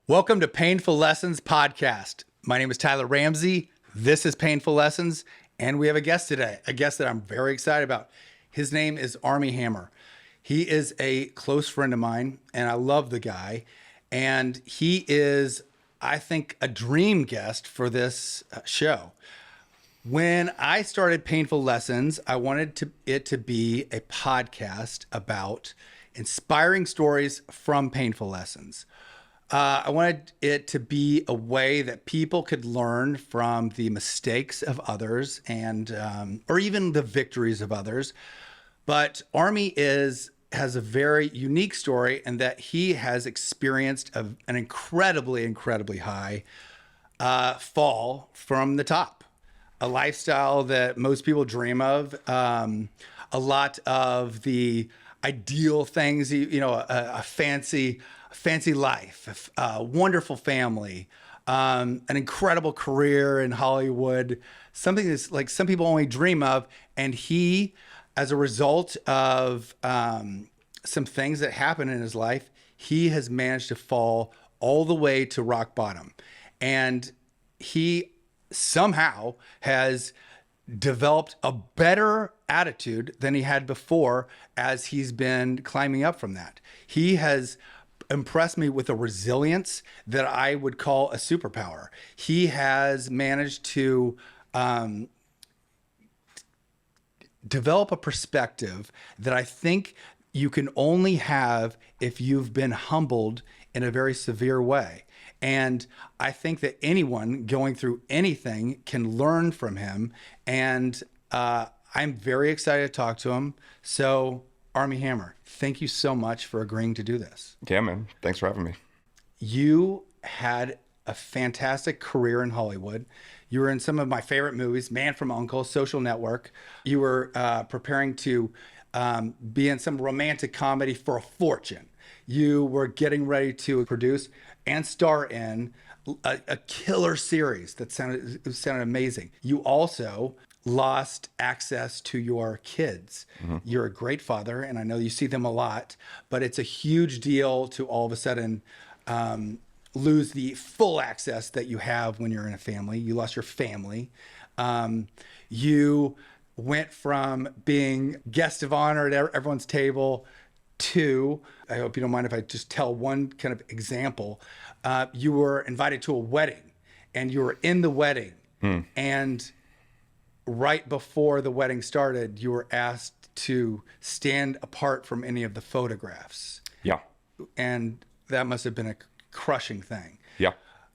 Welcome to Painful Lessons Podcast. My name is Tyler Ramsey. This is Painful Lessons, and we have a guest today, a guest that I'm very excited about. His name is Armie Hammer. He is a close friend of mine, and I love the guy. And he is, I think, a dream guest for this show. When I started Painful Lessons, I wanted it to be a podcast about inspiring stories from painful lessons. I wanted it to be a way that people could learn from the mistakes of others and or even the victories of others. But Armie has a very unique story in that he has experienced an incredibly high fall from the top, a lifestyle that most people dream of. A lot of the ideal things, a fancy life, a wonderful family, an incredible career in Hollywood, something that's like some people only dream of. And he, as a result of some things that happened in his life, he has managed to fall all the way to rock bottom. And he somehow has developed a better attitude than he had before as he's been climbing up from that. He has impressed me with a resilience that I would call a superpower. He has managed to develop a perspective that I think you can only have if you've been humbled in a very severe way. And I think that anyone going through anything can learn from him. And I'm very excited to talk to him. So, Armie Hammer, thank you so much for agreeing to do this. Yeah, man. Thanks for having me. You had a fantastic career in Hollywood. You were in some of my favorite movies, Man from U.N.C.L.E., Social Network. You were preparing to be in some romantic comedy for a fortune. You were getting ready to produce and star in a killer series that sounded amazing. You also lost access to your kids. Mm-hmm. You're a great father, and I know you see them a lot, but it's a huge deal to all of a sudden lose the full access that you have when you're in a family. You lost your family. You went from being guest of honor at everyone's table to, I hope you don't mind if I just tell one kind of example. You were invited to a wedding, and you were in the wedding, and right before the wedding started, you were asked to stand apart from any of the photographs. Yeah. And that must have been a crushing thing. Yeah.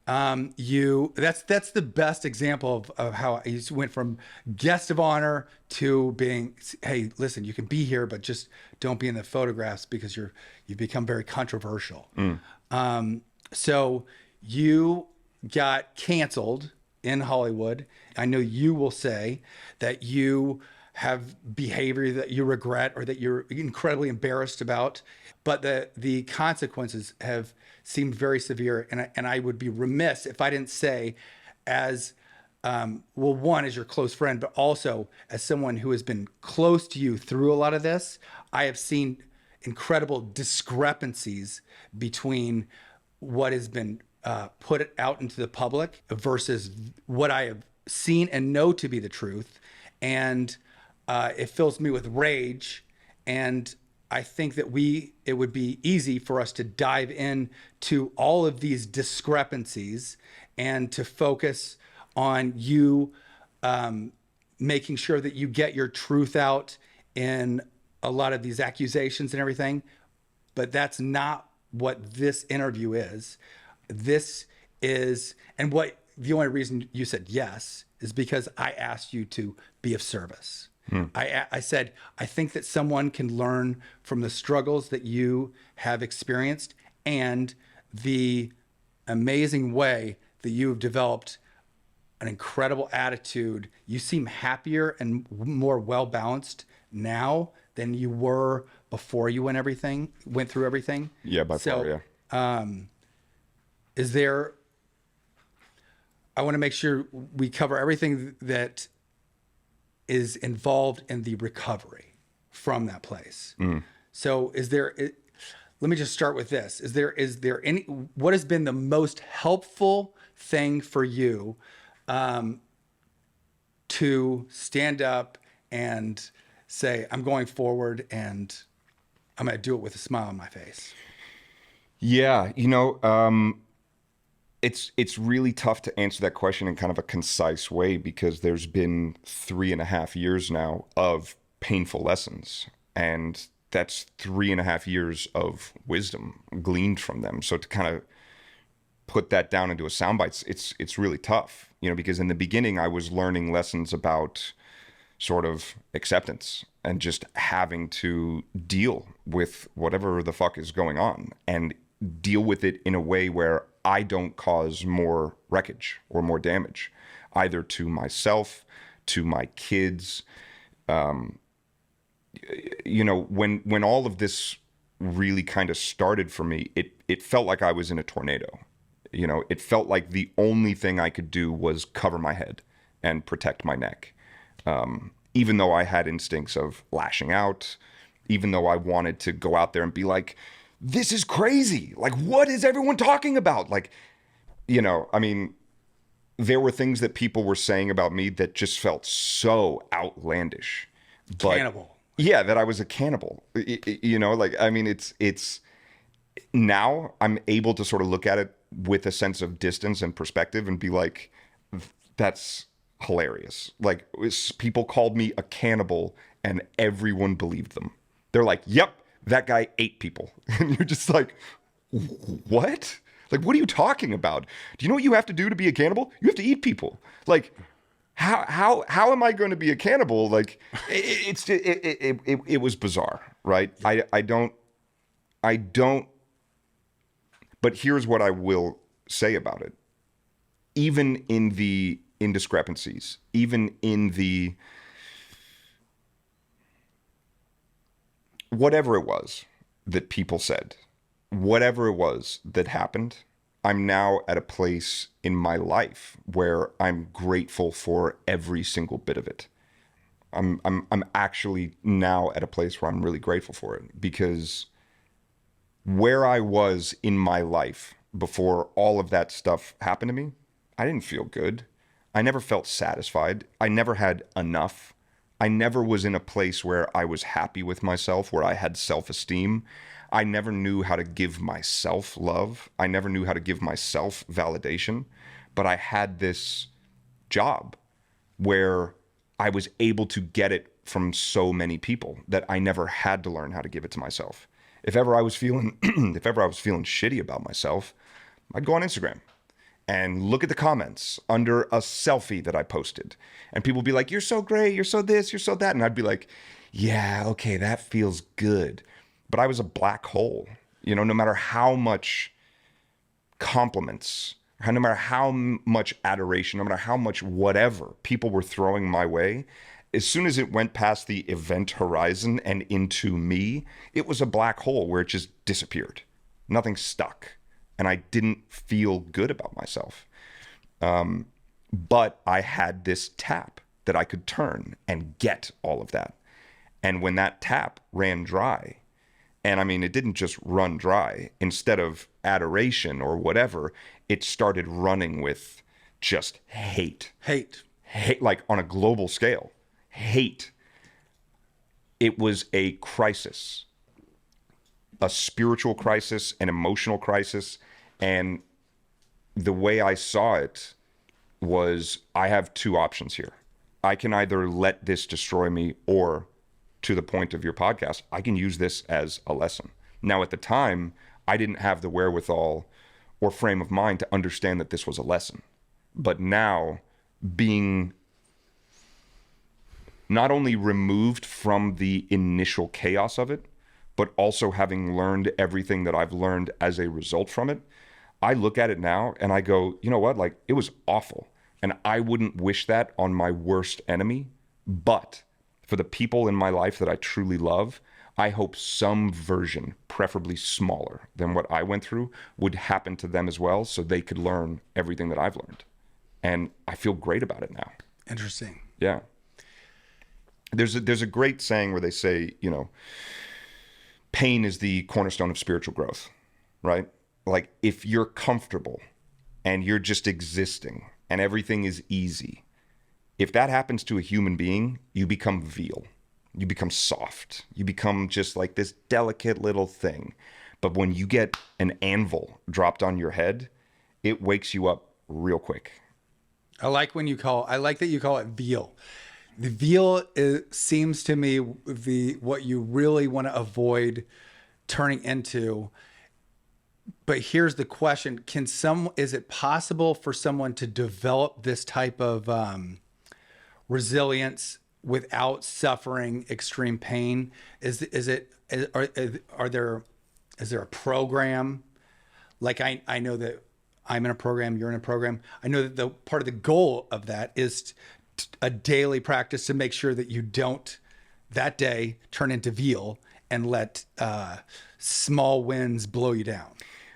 That's the best example of how you went from guest of honor to being, hey, listen, you can be here, but just don't be in the photographs because you've become very controversial. So you got canceled in Hollywood. I know you will say that you have behavior that you regret or that you're incredibly embarrassed about, but the consequences have seemed very severe. And I would be remiss if I didn't say, as one, as your close friend, but also as someone who has been close to you through a lot of this, I have seen incredible discrepancies between what has been put out into the public versus what I have seen and know to be the truth. And it fills me with rage. And I think that it would be easy for us to dive into all of these discrepancies and to focus on you making sure that you get your truth out in a lot of these accusations and everything. But that's not what this interview is. This is, and what the only reason you said yes is because I asked you to be of service. I said, I think that someone can learn from the struggles that you have experienced and the amazing way that you've developed an incredible attitude. You seem happier and more well-balanced now than you were before you went through everything. Yeah, by far, yeah. I want to make sure we cover everything that is involved in the recovery from that place. So let me just start with this. Is there any, what has been the most helpful thing for you to stand up and say, I'm going forward and I'm going to do it with a smile on my face? Yeah, it's really tough to answer that question in kind of a concise way because there's been 3.5 years now of painful lessons, and that's 3.5 years of wisdom gleaned from them. So to kind of put that down into a soundbite, it's really tough, because in the beginning I was learning lessons about sort of acceptance and just having to deal with whatever the fuck is going on and deal with it in a way where I don't cause more wreckage or more damage, either to myself, to my kids. When all of this really kind of started for me, it felt like I was in a tornado. It felt like the only thing I could do was cover my head and protect my neck. Even though I had instincts of lashing out, even though I wanted to go out there and be like, this is crazy. Like, what is everyone talking about? Like, there were things that people were saying about me that just felt so outlandish. Cannibal. Yeah, that I was a cannibal. It's now I'm able to sort of look at it with a sense of distance and perspective and be like, that's hilarious. Like, people called me a cannibal and everyone believed them. They're like, yep, that guy ate people. And you're just like, what? Like, what are you talking about? Do you know what you have to do to be a cannibal? You have to eat people. Like, how am I going to be a cannibal? Like, it was bizarre, right? I don't, but here's what I will say about it. Even in the indiscrepancies, even in the whatever it was that people said, whatever it was that happened, I'm now at a place in my life where I'm grateful for every single bit of it. I'm actually now at a place where I'm really grateful for it, because where I was in my life before all of that stuff happened to me, I didn't feel good. I never felt satisfied. I never had enough. I never was in a place where I was happy with myself, where I had self-esteem. I never knew how to give myself love. I never knew how to give myself validation. But I had this job where I was able to get it from so many people that I never had to learn how to give it to myself. If ever I was feeling shitty about myself, I'd go on Instagram and look at the comments under a selfie that I posted. And people would be like, you're so great, you're so this, you're so that. And I'd be like, yeah, okay, that feels good. But I was a black hole. No matter how much compliments, no matter how much adoration, no matter how much whatever people were throwing my way, as soon as it went past the event horizon and into me, it was a black hole where it just disappeared. Nothing stuck. And I didn't feel good about myself. But I had this tap that I could turn and get all of that. And when that tap ran dry, and it didn't just run dry, instead of adoration or whatever, it started running with just hate. Hate, like on a global scale. Hate. It was a crisis. A spiritual crisis, an emotional crisis. And the way I saw it was, I have two options here. I can either let this destroy me, or, to the point of your podcast, I can use this as a lesson. Now, at the time, I didn't have the wherewithal or frame of mind to understand that this was a lesson. But now, being not only removed from the initial chaos of it, but also having learned everything that I've learned as a result from it, I look at it now and I go, you know what? Like, it was awful. And I wouldn't wish that on my worst enemy. But for the people in my life that I truly love, I hope some version, preferably smaller than what I went through, would happen to them as well, so they could learn everything that I've learned. And I feel great about it now. Interesting. Yeah. There's a great saying where they say, pain is the cornerstone of spiritual growth, right? Like if you're comfortable and you're just existing and everything is easy, if that happens to a human being, you become veal. You become soft. You become just like this delicate little thing. But when you get an anvil dropped on your head, it wakes you up real quick. I like that you call it veal. The veal seems to me what you really want to avoid turning into. But here's the question: is it possible for someone to develop this type of resilience without suffering extreme pain? Is there a program? Like I know that I'm in a program, you're in a program. I know that the part of the goal of that is a daily practice to make sure that you don't that day turn into veal and let small wins blow you down.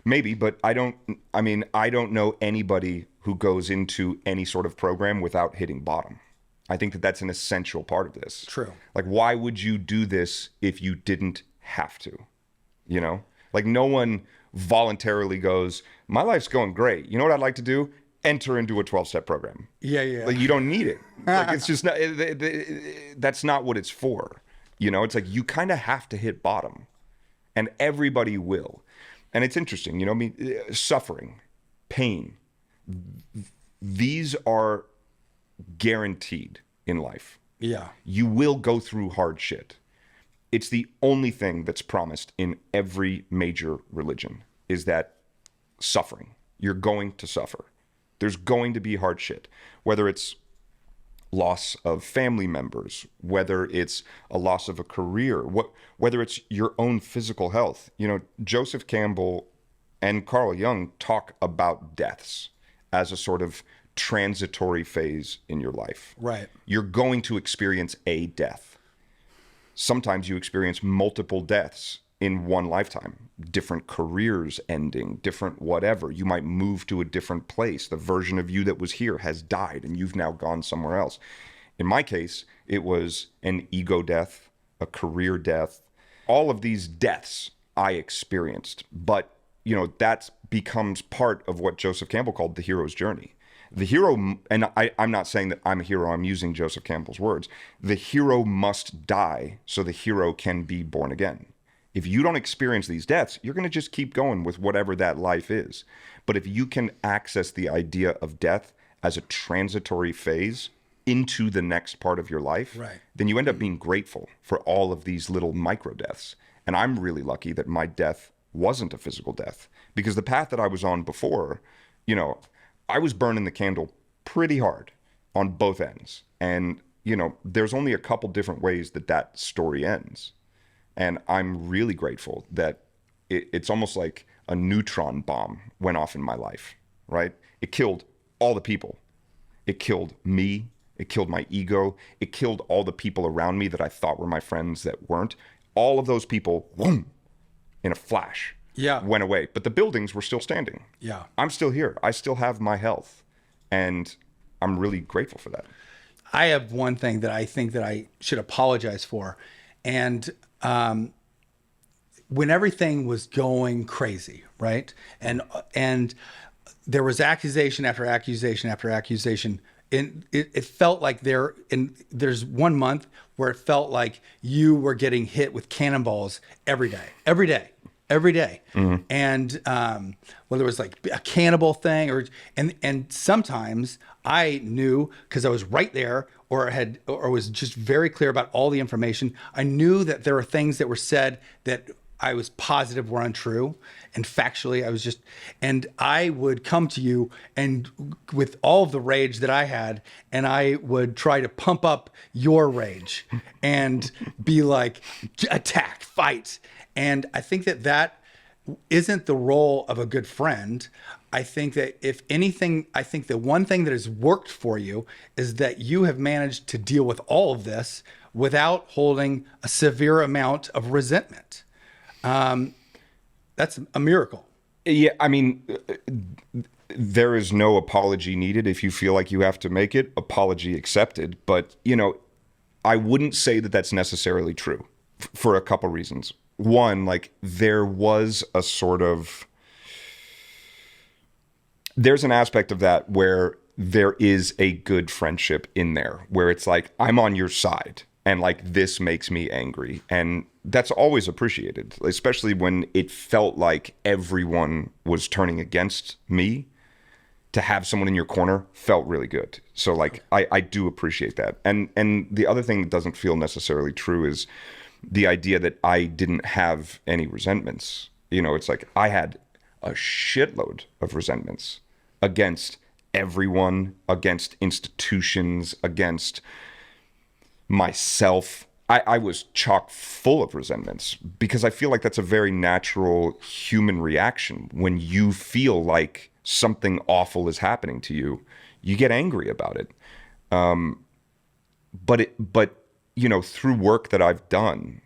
Maybe, but I don't know anybody who goes into any sort of program without hitting bottom. I think that that's an essential part of this. True. Like, why would you do this if you didn't have to? You know, like no one voluntarily goes, my life's going great. You know what I'd like to do? Enter into a 12-step program. Yeah. Like you don't need it. Like it's just not, that's not what it's for. You know, it's like you kind of have to hit bottom and everybody will. And it's interesting, you know, I mean, suffering, pain, these are guaranteed in life. Yeah. You will go through hard shit. It's the only thing that's promised in every major religion is that suffering. You're going to suffer. There's going to be hard shit, whether it's loss of family members, whether it's a loss of a career, whether it's your own physical health. You know, Joseph Campbell and Carl Jung talk about deaths as a sort of transitory phase in your life. Right. You're going to experience a death. Sometimes you experience multiple deaths in one lifetime, different careers ending, different whatever. You might move to a different place. The version of you that was here has died and you've now gone somewhere else. In my case, it was an ego death, a career death, all of these deaths I experienced. But, you know, that becomes part of what Joseph Campbell called the hero's journey. The hero, and I'm not saying that I'm a hero, I'm using Joseph Campbell's words. The hero must die so the hero can be born again. If you don't experience these deaths, you're going to just keep going with whatever that life is. But if you can access the idea of death as a transitory phase into the next part of your life, right, then you end up being grateful for all of these little micro deaths. And I'm really lucky that my death wasn't a physical death, because the path that I was on before, you know, I was burning the candle pretty hard on both ends. And, you know, there's only a couple different ways that that story ends. And I'm really grateful that it's almost like a neutron bomb went off in my life, right? It killed all the people. It killed me. It killed my ego. It killed all the people around me that I thought were my friends that weren't. All of those people, boom, in a flash, went away. But the buildings were still standing. Yeah. I'm still here. I still have my health. And I'm really grateful for that. I have one thing that I think that I should apologize for. And when everything was going crazy, right? And there was accusation after accusation after accusation. And it felt like there's 1 month where it felt like you were getting hit with cannonballs every day. Mm-hmm. And whether it was like a cannibal thing and sometimes I knew, because I was right there or was just very clear about all the information. I knew that there were things that were said that I was positive were untrue, and factually and I would come to you and with all of the rage that I had, and I would try to pump up your rage and be like, attack, fight. And I think that isn't the role of a good friend. I think that if anything, I think the one thing that has worked for you is that you have managed to deal with all of this without holding a severe amount of resentment. That's a miracle. Yeah, I mean, there is no apology needed. If you feel like you have to make it, apology accepted. But, you know, I wouldn't say that that's necessarily true for a couple reasons. one, like there was a sort of, there's an aspect of that where there is a good friendship in there where it's like, I'm on your side and like this makes me angry. And that's always appreciated, especially when it felt like everyone was turning against me. To have someone in your corner felt really good. So like I do appreciate that. And the other thing that doesn't feel necessarily true is the idea that I didn't have any resentments. You know, it's like I had a shitload of resentments against everyone, against institutions, against myself. I was chock full of resentments because I feel like that's a very natural human reaction. When you feel like something awful is happening to you, you get angry about it. But you know, through work that I've done,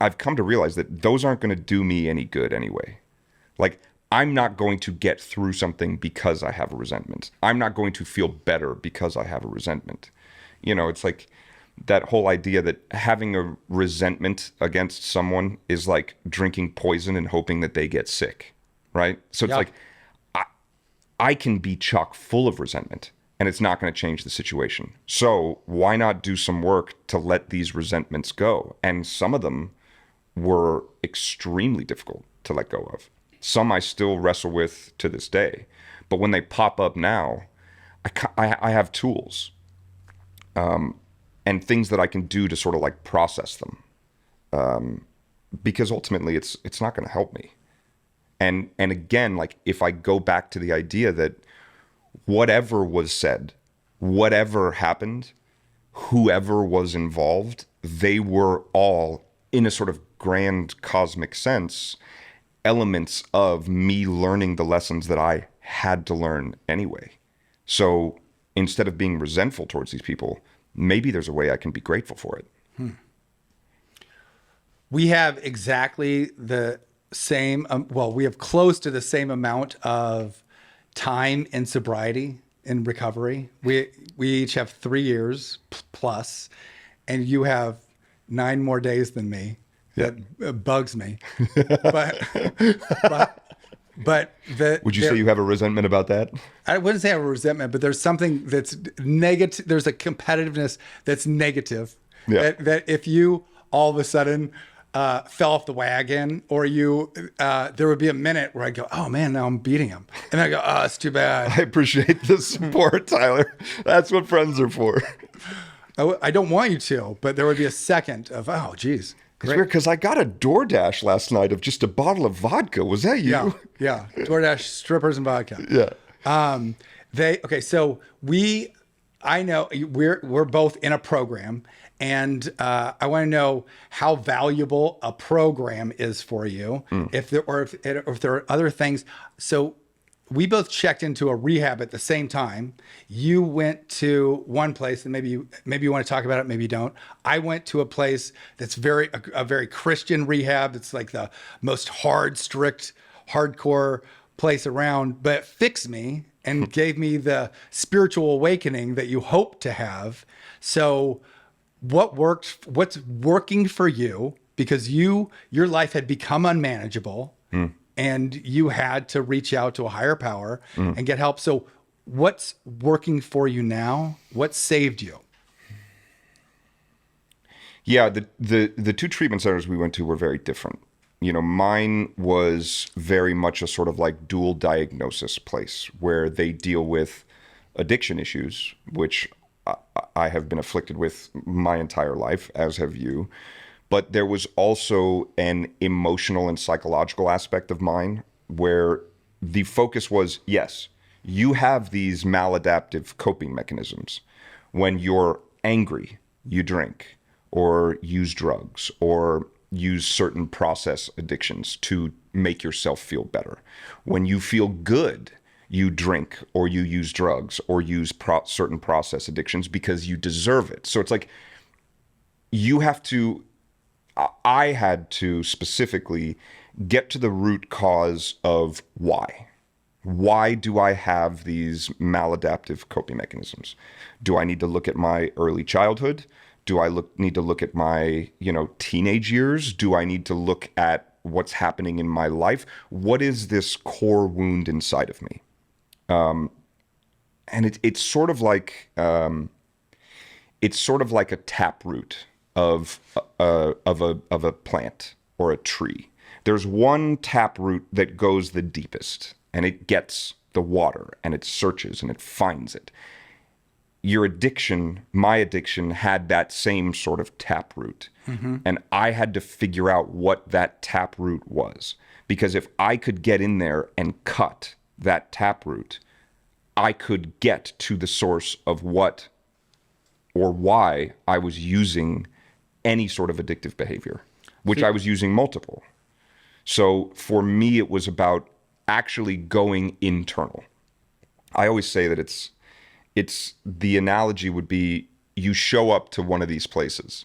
I've come to realize that those aren't going to do me any good anyway. Like, I'm not going to get through something because I have a resentment. I'm not going to feel better because I have a resentment. You know, it's like that whole idea that having a resentment against someone is like drinking poison and hoping that they get sick, right? So it's like, I can be chock full of resentment and it's not going to change the situation. So why not do some work to let these resentments go? And some of them were extremely difficult to let go of. Some I still wrestle with to this day. But when they pop up now, I have tools and things that I can do to sort of like process them. Because ultimately it's not going to help me. And again, like if I go back to the idea that whatever was said, whatever happened, whoever was involved, they were all, in a sort of grand cosmic sense, elements of me learning the lessons that I had to learn anyway. So instead of being resentful towards these people, maybe there's a way I can be grateful for it. We have exactly the same, we have close to the same amount of time in sobriety in recovery. We each have 3 years plus, and you have 9 more days than me. That bugs me. but Would you say you have a resentment about that? I wouldn't say I have a resentment, but there's something that's negative. There's a competitiveness that's negative. Yeah. That if you all of a sudden fell off the wagon, or you, there would be a minute where I go, oh man, now I'm beating him. And I go, oh, it's too bad. I appreciate the support, Tyler. That's what friends are for. I don't want you to, but there would be a second of, oh, geez. It's weird because I got a DoorDash last night of just a bottle of vodka. Was that you? Yeah. DoorDash strippers and vodka. Yeah. So I know we're both in a program, and I want to know how valuable a program is for you. If there are other things. So we both checked into a rehab at the same time. You went to one place, and maybe you want to talk about it, maybe you don't. I went to a place that's a very Christian rehab. It's like the most strict, hardcore place around, but it fixed me and gave me the spiritual awakening that you hope to have. So what's working for you? Because your life had become unmanageable. And you had to reach out to a higher power and get help. So what's working for you now? What saved you? Yeah, the 2 treatment centers we went to were very different. You know, mine was very much a sort of like dual diagnosis place where they deal with addiction issues, which I have been afflicted with my entire life, as have you. But there was also an emotional and psychological aspect of mine where the focus was, yes, you have these maladaptive coping mechanisms. When you're angry, you drink or use drugs or use certain process addictions to make yourself feel better. When you feel good, you drink or you use drugs or use certain process addictions because you deserve it. So it's like I had to specifically get to the root cause of why. Why do I have these maladaptive coping mechanisms? Do I need to look at my early childhood? Do I need to look at my, teenage years? Do I need to look at what's happening in my life? What is this core wound inside of me? And it's sort of like a taproot of a plant or a tree. There's one taproot that goes the deepest, and it gets the water, and it searches, and it finds it. Your addiction, my addiction, had that same sort of taproot. And I had to figure out what that taproot was. Because if I could get in there and cut that taproot, I could get to the source of what or why I was using any sort of addictive behavior, which I was using multiple. So for me, it was about actually going internal. I always say that it's the analogy would be, you show up to one of these places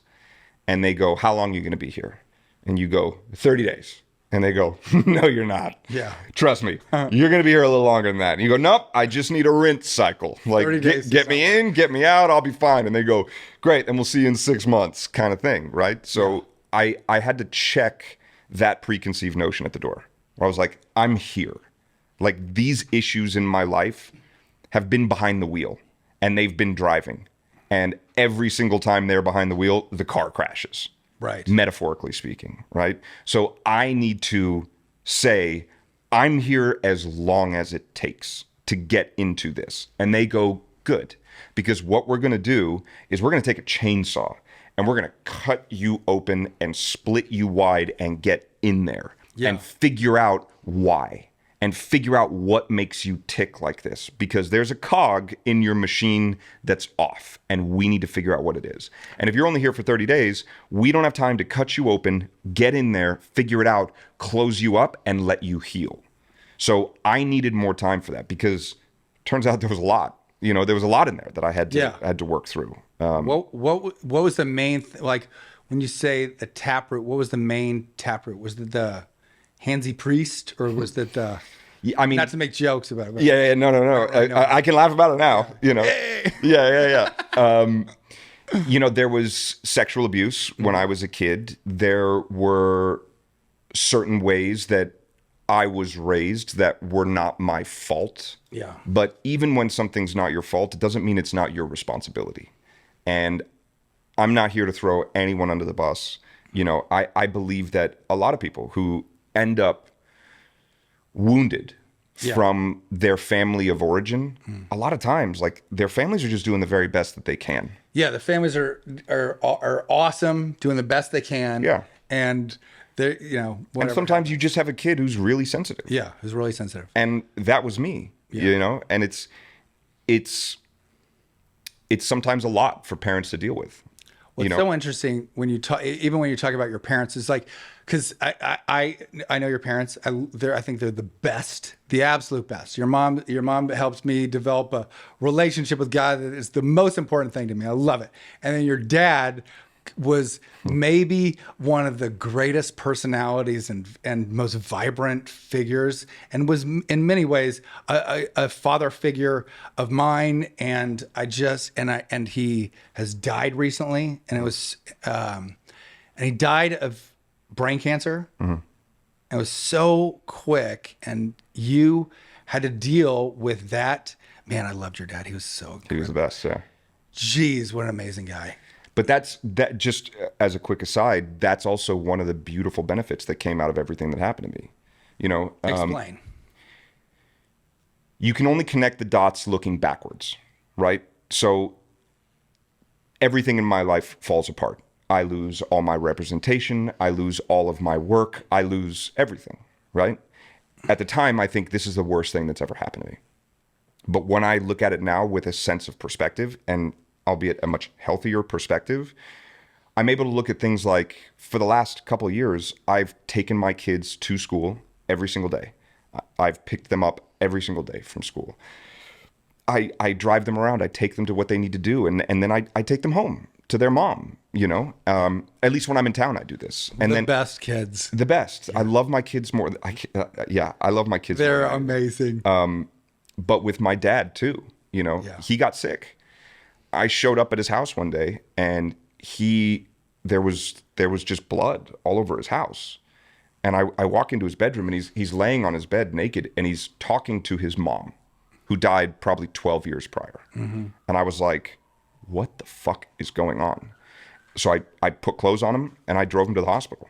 and they go, how long are you going to be here? And you go, 30 days. And they go, no, you're not. Yeah. Trust me, you're going to be here a little longer than that. And you go, nope, I just need a rinse cycle. Like, get me in, get me out, I'll be fine. And they go, great, and we'll see you in 6 months, kind of thing, right? So I had to check that preconceived notion at the door. Where I was like, I'm here. Like, these issues in my life have been behind the wheel, and they've been driving. And every single time they're behind the wheel, the car crashes. Right. Metaphorically speaking, right? So I need to say, I'm here as long as it takes to get into this. And they go, good. Because what we're going to do is we're going to take a chainsaw and we're going to cut you open and split you wide and get in there and figure out why. And figure out what makes you tick like this, because there's a cog in your machine that's off, and we need to figure out what it is. And if you're only here for 30 days, we don't have time to cut you open, get in there, figure it out, close you up, and let you heal. So I needed more time for that, because turns out there was a lot. There was a lot in there that I had to work through. What was the main like when you say the taproot? What was the main taproot? Was it the handsy priest, or was it the? I mean, not to make jokes about it. But No. I can laugh about it now. Hey. There was sexual abuse when I was a kid. There were certain ways that I was raised that were not my fault. Yeah. But even when something's not your fault, it doesn't mean it's not your responsibility. And I'm not here to throw anyone under the bus. I believe that a lot of people who end up wounded from their family of origin, a lot of times, like, their families are just doing the very best that they can. Yeah, the families are awesome, doing the best they can. Yeah. And they're, whatever. And sometimes you just have a kid who's really sensitive. Yeah, who's really sensitive. And that was me, and it's sometimes a lot for parents to deal with. What's so interesting when you talk, even when you talk about your parents, is like, because I know your parents. I think they're the best, the absolute best. Your mom helps me develop a relationship with God that is the most important thing to me. I love it. And then your dad was maybe one of the greatest personalities and most vibrant figures, and was in many ways a father figure of mine. And he has died recently, and he died of brain cancer. Mm-hmm. It was so quick, and you had to deal with that. Man, I loved your dad. He was so good. He was the best. Yeah. Jeez, what an amazing guy. But that just as a quick aside, that's also one of the beautiful benefits that came out of everything that happened to me. Explain. You can only connect the dots looking backwards, right? So everything in my life falls apart. I lose all my representation. I lose all of my work. I lose everything, right? At the time, I think this is the worst thing that's ever happened to me. But when I look at it now with a sense of perspective, and albeit a much healthier perspective, I'm able to look at things like, for the last couple of years, I've taken my kids to school every single day. I've picked them up every single day from school. I drive them around. I take them to what they need to do. And then I take them home to their mom, at least when I'm in town, I do this. And the best kids. The best. Yeah. I love my kids more. I love my kids. They're amazing. But with my dad too, he got sick. I showed up at his house one day, and there was just blood all over his house. And I walk into his bedroom, and he's laying on his bed naked, and he's talking to his mom, who died probably 12 years prior. And I was like, what the fuck is going on? So I put clothes on him, and I drove him to the hospital.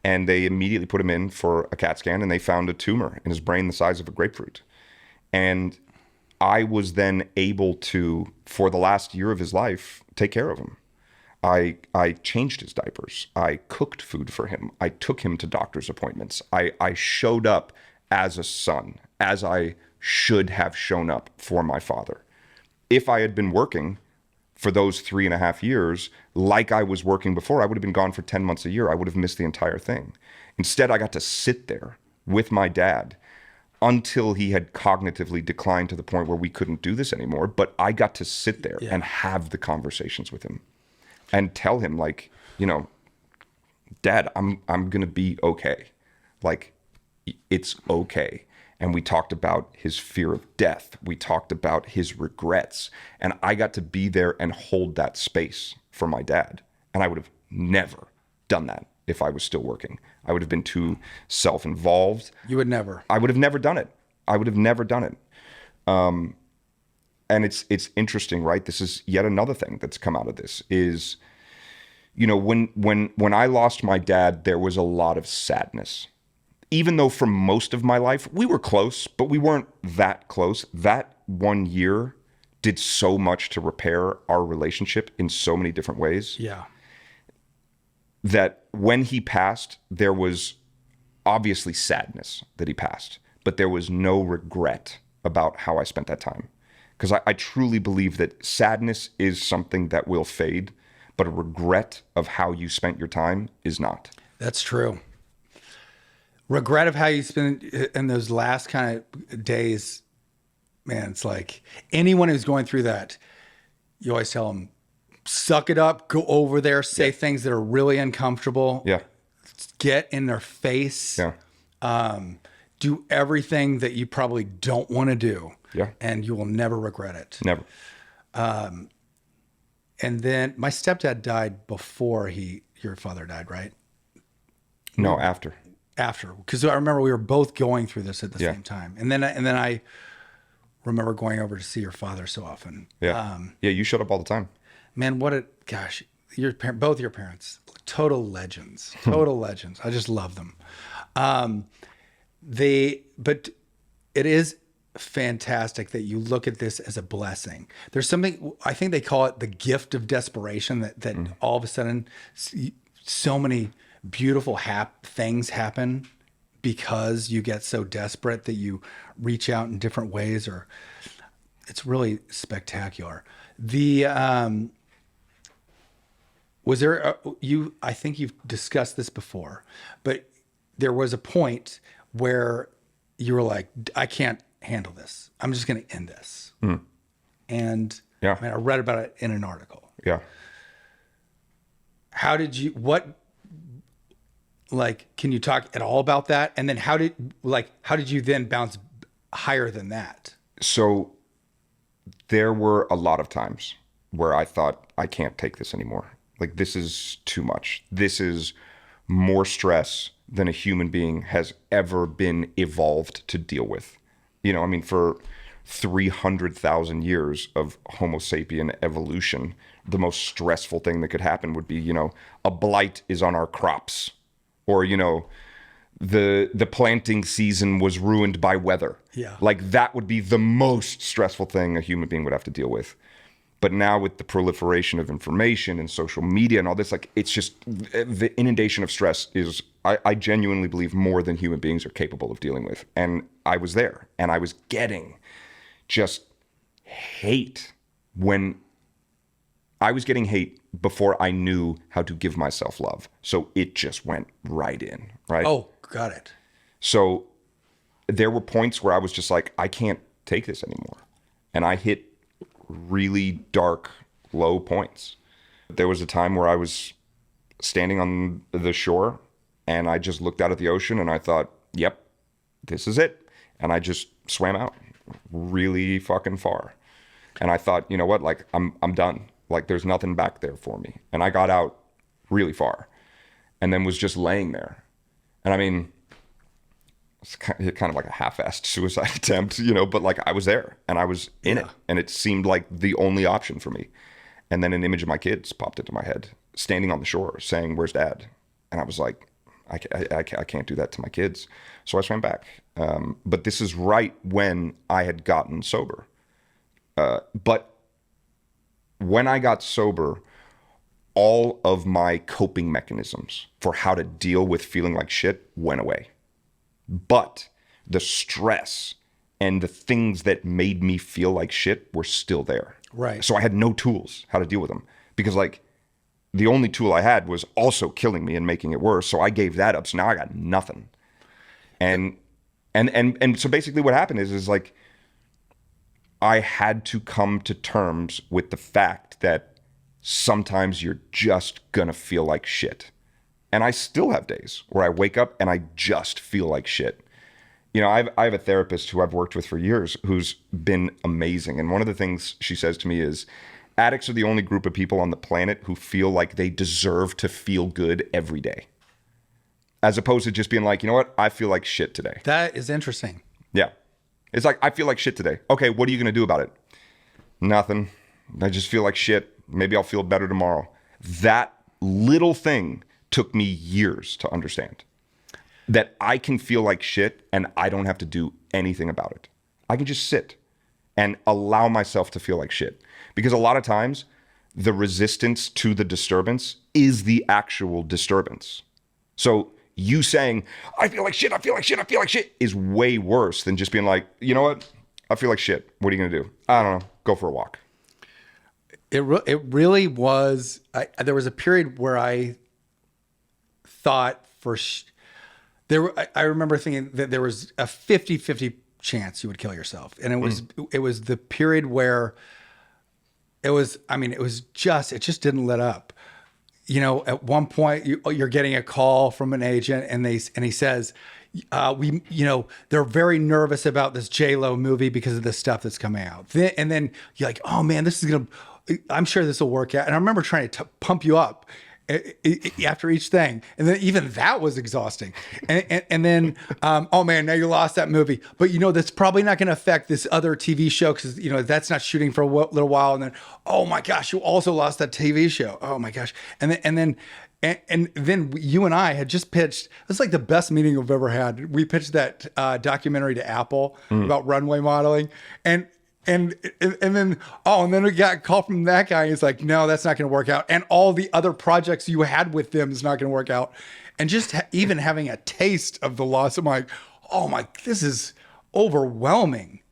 And they immediately put him in for a CAT scan, and they found a tumor in his brain the size of a grapefruit. And I was then able to, for the last year of his life, take care of him. I changed his diapers. I cooked food for him. I took him to doctor's appointments. I showed up as a son, as I should have shown up for my father. If I had been working for those 3.5 years, like I was working before, I would have been gone for 10 months a year. I would have missed the entire thing. Instead, I got to sit there with my dad until he had cognitively declined to the point where we couldn't do this anymore. But I got to sit there and have the conversations with him and tell him, like, you know, Dad, I'm going to be okay. Like, it's okay. And we talked about his fear of death. We talked about his regrets. And I got to be there and hold that space for my dad. And I would have never done that if I was still working. I would have been too self-involved. You would never. I would have never done it. I would have never done it. And it's interesting, right? This is yet another thing that's come out of this is, you know, when I lost my dad, there was a lot of sadness. Even though for most of my life, we were close, but we weren't that close. That 1 year did so much to repair our relationship in so many different ways. Yeah. That when he passed, there was obviously sadness that he passed, but there was no regret about how I spent that time. Because I truly believe that sadness is something that will fade, but a regret of how you spent your time is not. That's true. Regret of how you spent in those last kind of days, man, it's like anyone who's going through that, you always tell them, suck it up, go over there, say things that are really uncomfortable. Yeah. Get in their face. Yeah. Do everything that you probably don't want to do. Yeah. And you will never regret it. Never. And then my stepdad died before your father died, right? No, after. After, because I remember we were both going through this at the same time. And then I remember going over to see your father so often. Yeah. Yeah, you showed up all the time. Man, gosh, both your parents, total legends, total legends. I just love them. But it is fantastic that you look at this as a blessing. There's something, I think they call it the gift of desperation, that all of a sudden so many beautiful things happen because you get so desperate that you reach out in different ways, or it's really spectacular. Was there I think you've discussed this before, but there was a point where you were like, I can't handle this. I'm just going to end this. And yeah. I mean, I read about it in an article. Yeah. How did you, can you talk at all about that? And then how did you then bounce higher than that? So there were a lot of times where I thought, I can't take this anymore. Like, this is too much. This is more stress than a human being has ever been evolved to deal with. You know, I mean, for 300,000 years of Homo sapien evolution, the most stressful thing that could happen would be, you know, a blight is on our crops, or, you know, the planting season was ruined by weather. Yeah. Like, that would be the most stressful thing a human being would have to deal with. But now with the proliferation of information and social media and all this, like, it's just the inundation of stress is, I genuinely believe, more than human beings are capable of dealing with. And I was there, and I was getting just hate before I knew how to give myself love. So it just went right in, right? Oh, got it. So there were points where I was just like, I can't take this anymore. And I hit really dark, low points. There was a time where I was standing on the shore, and I just looked out at the ocean, and I thought, yep, this is it. And I just swam out really fucking far. And I thought, you know what, like, I'm done. Like there's nothing back there for me. And I got out really far and then was just laying there. And I mean, it's kind of like a half-assed suicide attempt, you know, but like I was there and I was in it and it seemed like the only option for me. And then an image of my kids popped into my head, standing on the shore saying, "Where's Dad?" And I was like, I can't do that to my kids. So I swam back. But this is right when I had gotten sober. But when I got sober, all of my coping mechanisms for how to deal with feeling like shit went away. But the stress and the things that made me feel like shit were still there. Right. So I had no tools how to deal with them because like the only tool I had was also killing me and making it worse. So I gave that up. So now I got nothing. And so basically what happened is like I had to come to terms with the fact that sometimes you're just gonna feel like shit. And I still have days where I wake up and I just feel like shit. You know, I have a therapist who I've worked with for years who's been amazing. And one of the things she says to me is, addicts are the only group of people on the planet who feel like they deserve to feel good every day. As opposed to just being like, you know what? I feel like shit today. That is interesting. Yeah. It's like, I feel like shit today. Okay, what are you going to do about it? Nothing. I just feel like shit. Maybe I'll feel better tomorrow. That little thing took me years to understand. That I can feel like shit and I don't have to do anything about it. I can just sit and allow myself to feel like shit. Because a lot of times, the resistance to the disturbance is the actual disturbance. So you saying, I feel like shit, I feel like shit, I feel like shit, is way worse than just being like, you know what? I feel like shit. What are you going to do? I don't know. Go for a walk. It really was. There was a period where I thought I remember thinking that there was a 50-50 chance you would kill yourself. And it was the period where it just didn't let up. You know, at one point you're getting a call from an agent and he says, they're very nervous about this J-Lo movie because of the stuff that's coming out. And then you're like, oh man, I'm sure this will work out. And I remember trying to pump you up after each thing, and then even that was exhausting. And then, oh man, now you lost that movie. But you know that's probably not going to affect this other TV show because you know that's not shooting for a little while. And then, oh my gosh, you also lost that TV show. Oh my gosh, and then you and I had just pitched. It was like the best meeting we've ever had. We pitched that documentary to Apple about runway modeling, and then we got a call from that guy. He's like, no, that's not going to work out. And all the other projects you had with them is not going to work out. And just even having a taste of the loss, I'm like, oh my, this is overwhelming.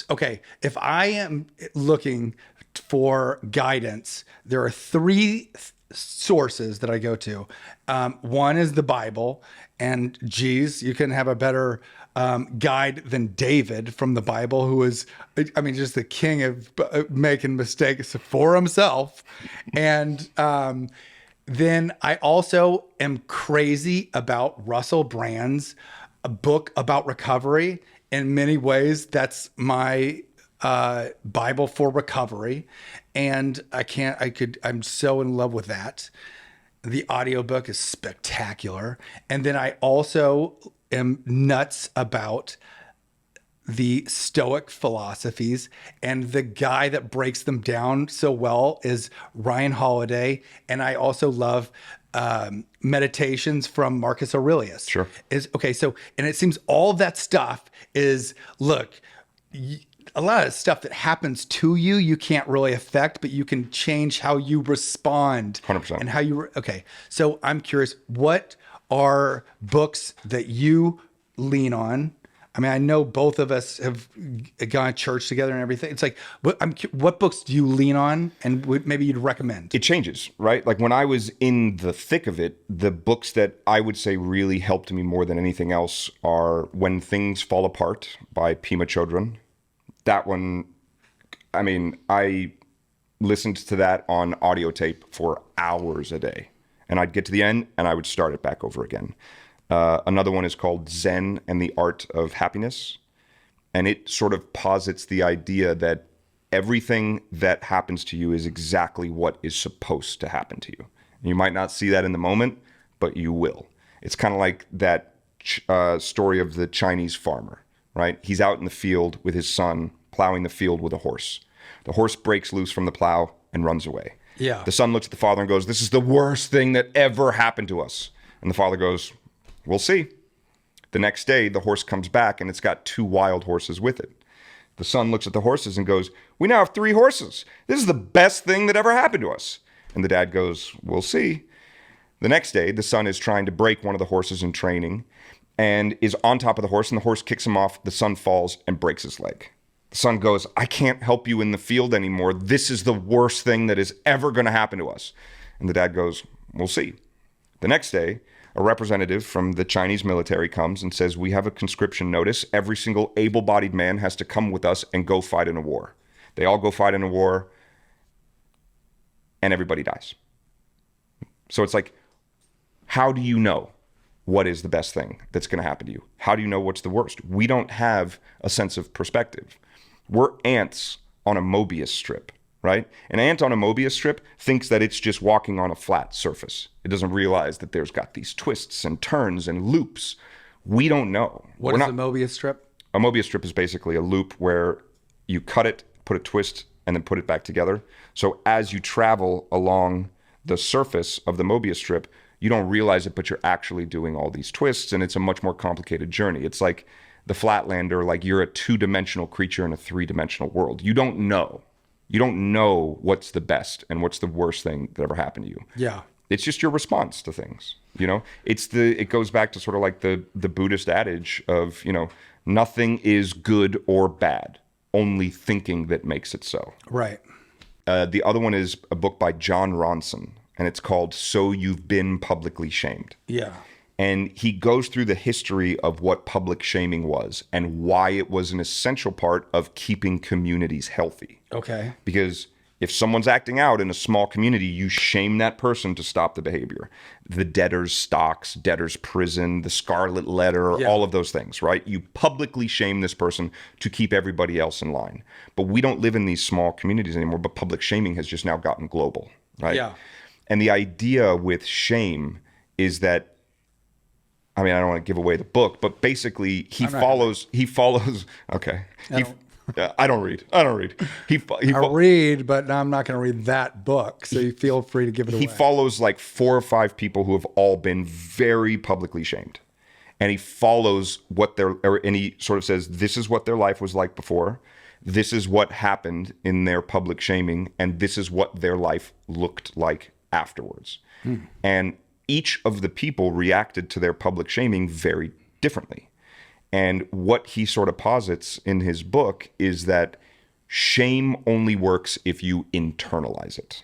Okay, if I am looking for guidance, there are three sources that I go to. One is the Bible, and geez, you couldn't have a better guide than David from the Bible, who is, just the king of making mistakes for himself. And then I also am crazy about Russell Brand's book about recovery. In many ways, that's my Bible for recovery. And I'm so in love with that. The audiobook is spectacular. And then I also am nuts about the Stoic philosophies, and the guy that breaks them down so well is Ryan Holiday. And I also love Meditations from Marcus Aurelius. Sure. And it seems all of that stuff is, look, a lot of stuff that happens to you, you can't really affect, but you can change how you respond. 100%. And how you, okay. So I'm curious, what are books that you lean on? I mean, I know both of us have gone to church together and everything. It's like, what books do you lean on and maybe you'd recommend? It changes, right? Like when I was in the thick of it, the books that I would say really helped me more than anything else are When Things Fall Apart by Pema Chodron. That one, I mean, I listened to that on audio tape for hours a day. And I'd get to the end and I would start it back over again. Another one is called Zen and the Art of Happiness. And it sort of posits the idea that everything that happens to you is exactly what is supposed to happen to you. You might not see that in the moment, but you will. It's kind of like that story of the Chinese farmer, right? He's out in the field with his son, plowing the field with a horse. The horse breaks loose from the plow and runs away. Yeah. The son looks at the father and goes, "This is the worst thing that ever happened to us." And the father goes, "We'll see." The next day, the horse comes back and it's got 2 wild horses with it. The son looks at the horses and goes, "We now have 3 horses. This is the best thing that ever happened to us." And the dad goes, "We'll see." The next day, the son is trying to break one of the horses in training and is on top of the horse, and the horse kicks him off. The son falls and breaks his leg. The son goes, "I can't help you in the field anymore. This is the worst thing that is ever going to happen to us." And the dad goes, "We'll see." The next day, a representative from the Chinese military comes and says, "We have a conscription notice. Every single able-bodied man has to come with us and go fight in a war." They all go fight in a war, and everybody dies. So it's like, how do you know what is the best thing that's going to happen to you? How do you know what's the worst? We don't have a sense of perspective. We're ants on a Mobius strip, right? An ant on a Mobius strip thinks that it's just walking on a flat surface. It doesn't realize that there's got these twists and turns and loops. We don't know. What is a Mobius strip? A Mobius strip is basically a loop where you cut it, put a twist, and then put it back together. So as you travel along the surface of the Mobius strip, you don't realize it, but you're actually doing all these twists, and it's a much more complicated journey. It's like the Flatlander, like you're a 2-dimensional creature in a 3-dimensional world. You don't know. You don't know what's the best and what's the worst thing that ever happened to you. Yeah. It's just your response to things. You know, it goes back to sort of like the Buddhist adage of, you know, nothing is good or bad, only thinking that makes it so. Right. The other one is a book by John Ronson, and it's called So You've Been Publicly Shamed. Yeah. And he goes through the history of what public shaming was and why it was an essential part of keeping communities healthy. Okay. Because if someone's acting out in a small community, you shame that person to stop the behavior. The debtor's stocks, debtor's prison, the scarlet letter, all of those things, right? You publicly shame this person to keep everybody else in line. But we don't live in these small communities anymore, but public shaming has just now gotten global, right? Yeah. And the idea with shame is that, I mean, I don't want to give away the book, but basically he follows, okay. I don't read. I read, but I'm not going to read that book. So you feel free to give it away. He follows like 4 or 5 people who have all been very publicly shamed. And he follows and he sort of says, this is what their life was like before. This is what happened in their public shaming. And this is what their life looked like afterwards. And each of the people reacted to their public shaming very differently. And what he sort of posits in his book is that shame only works if you internalize it.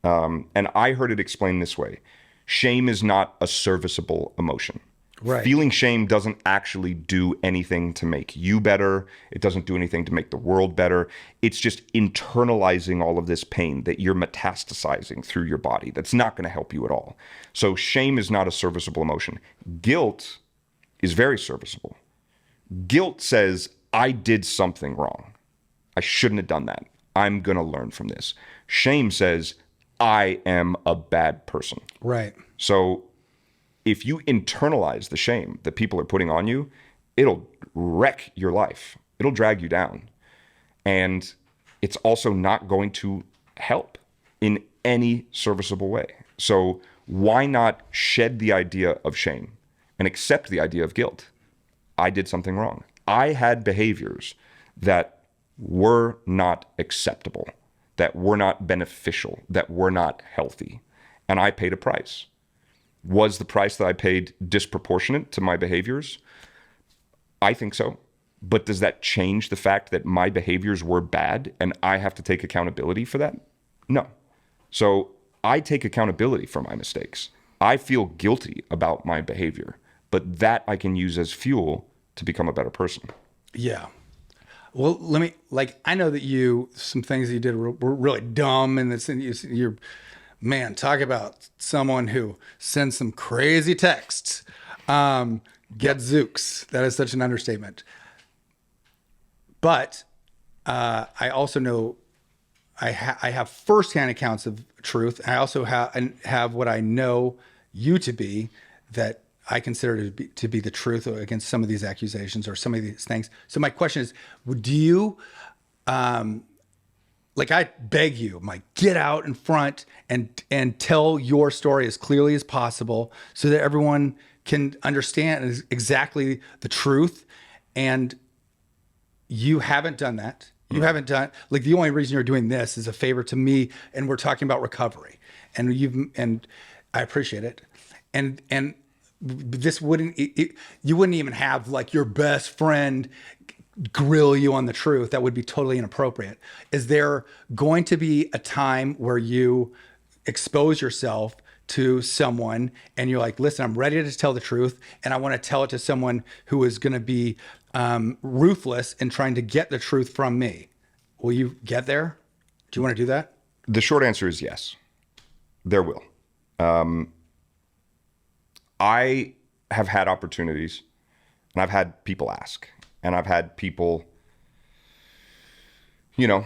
And I heard it explained this way. Shame is not a serviceable emotion. Right. Feeling shame doesn't actually do anything to make you better. It doesn't do anything to make the world better. It's just internalizing all of this pain that you're metastasizing through your body. That's not going to help you at all. So shame is not a serviceable emotion. Guilt is very serviceable. Guilt says, I did something wrong. I shouldn't have done that. I'm going to learn from this. Shame says, I am a bad person. Right. So if you internalize the shame that people are putting on you, it'll wreck your life. It'll drag you down. And it's also not going to help in any serviceable way. So why not shed the idea of shame and accept the idea of guilt? I did something wrong. I had behaviors that were not acceptable, that were not beneficial, that were not healthy. And I paid a price. Was the price that I paid disproportionate to my behaviors? I think so. But does that change the fact that my behaviors were bad and I have to take accountability for that? No. So I take accountability for my mistakes. I feel guilty about my behavior, but that I can use as fuel to become a better person. Yeah. Well, I know that some things that you did were really dumb, and you're, man, talk about someone who sends some crazy texts. Gadzooks. That is such an understatement. But I also know I have firsthand accounts of truth. I also have what I know you to be, that I consider to be the truth against some of these accusations or some of these things. So my question is, do you, like, I beg you, Mike, get out in front and tell your story as clearly as possible so that everyone can understand exactly the truth. And you haven't done that. You haven't done, like, the only reason you're doing this is a favor to me, and we're talking about recovery, and I appreciate it. And this wouldn't, you wouldn't even have like your best friend grill you on the truth. That would be totally inappropriate. Is there going to be a time where you expose yourself to someone and you're like, listen, I'm ready to tell the truth, and I want to tell it to someone who is going to be ruthless in trying to get the truth from me? Will you get there? Do you want to do that? The short answer is yes, there will. I have had opportunities, and I've had people ask, and I've had people, yeah,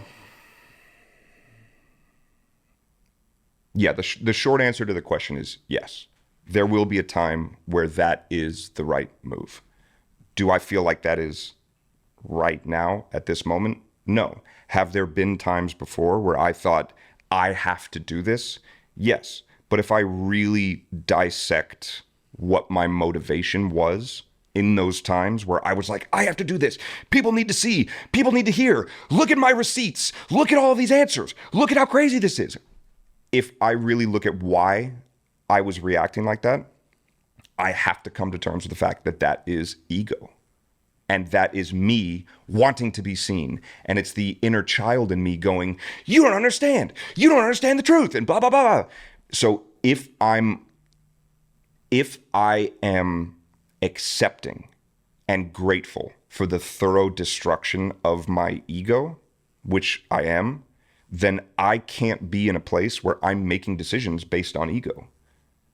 the short answer to the question is yes. There will be a time where that is the right move. Do I feel like that is right now at this moment? No. Have there been times before where I thought, I have to do this? Yes. But if I really dissect what my motivation was in those times where I was like, I have to do this. People need to see. People need to hear. Look at my receipts. Look at all these answers. Look at how crazy this is. If I really look at why I was reacting like that, I have to come to terms with the fact that that is ego. And that is me wanting to be seen. And it's the inner child in me going, you don't understand. You don't understand the truth, and blah, blah, blah, blah. So if I am accepting and grateful for the thorough destruction of my ego, which I am, then I can't be in a place where I'm making decisions based on ego.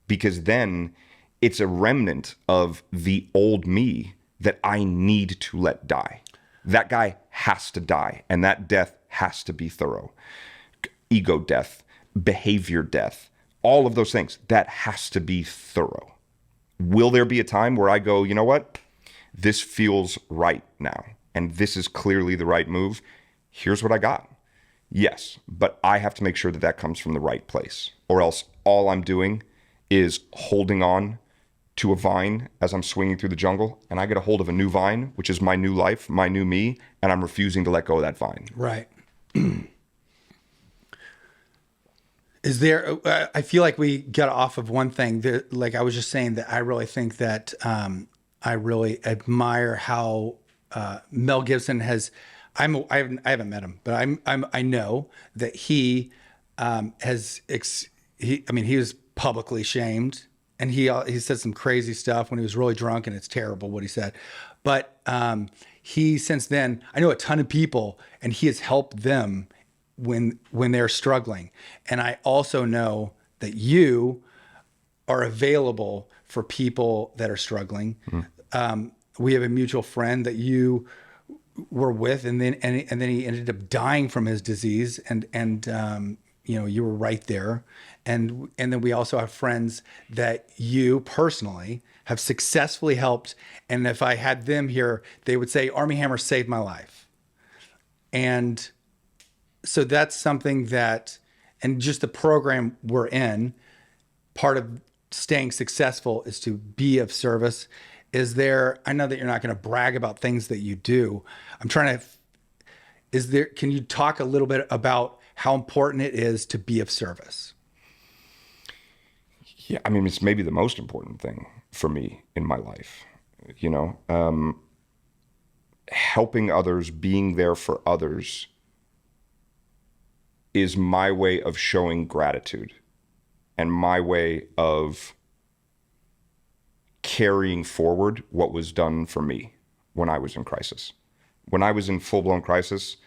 Because then it's a remnant of the old me that I need to let die. That guy has to die, and that death has to be thorough. Ego death, behavior death, all of those things, that has to be thorough. Will there be a time where I go, you know what? This feels right now, and this is clearly the right move. Here's what I got. Yes, but I have to make sure that that comes from the right place, or else all I'm doing is holding on to a vine as I'm swinging through the jungle, and I get a hold of a new vine, which is my new life, my new me, and I'm refusing to let go of that vine. Right. Is there, I feel like we got off of one thing that, like I was just saying, that I really think that I really admire how Mel Gibson has, I haven't met him, but I know that he he was publicly shamed, and he said some crazy stuff when he was really drunk, and it's terrible what he said. But he, since then, I know a ton of people, and he has helped them when they're struggling. And I also know that you are available for people that are struggling. We have a mutual friend that you were with, and then he ended up dying from his disease, and you were right there. And then we also have friends that you personally have successfully helped. And if I had them here, they would say, Armie Hammer saved my life. And so that's something that, and just the program we're in, part of staying successful is to be of service. Is there, I know that you're not going to brag about things that you do. Can you talk a little bit about how important it is to be of service? Yeah, I mean, it's maybe the most important thing for me in my life, helping others, being there for others is my way of showing gratitude and my way of carrying forward what was done for me when I was in crisis. When I was in full-blown crisis,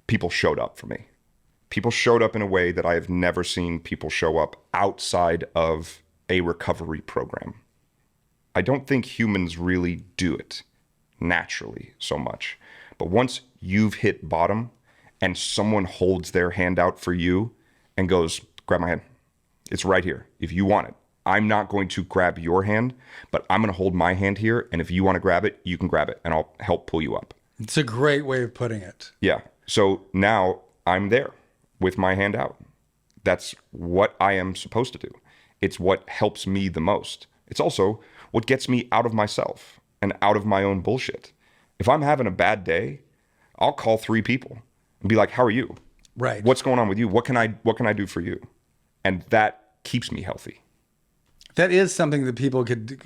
people showed up for me. People showed up in a way that I have never seen people show up outside of a recovery program. I don't think humans really do it naturally so much. But once you've hit bottom and someone holds their hand out for you and goes, grab my hand. It's right here. If you want it, I'm not going to grab your hand, but I'm going to hold my hand here. And if you want to grab it, you can grab it and I'll help pull you up. It's a great way of putting it. Yeah. So now I'm there with my hand out. That's what I am supposed to do. It's what helps me the most. It's also what gets me out of myself and out of my own bullshit. If I'm having a bad day, I'll call 3 people and be like, how are you? Right. What's going on with you? What can I do for you? And that keeps me healthy. That is something that people could,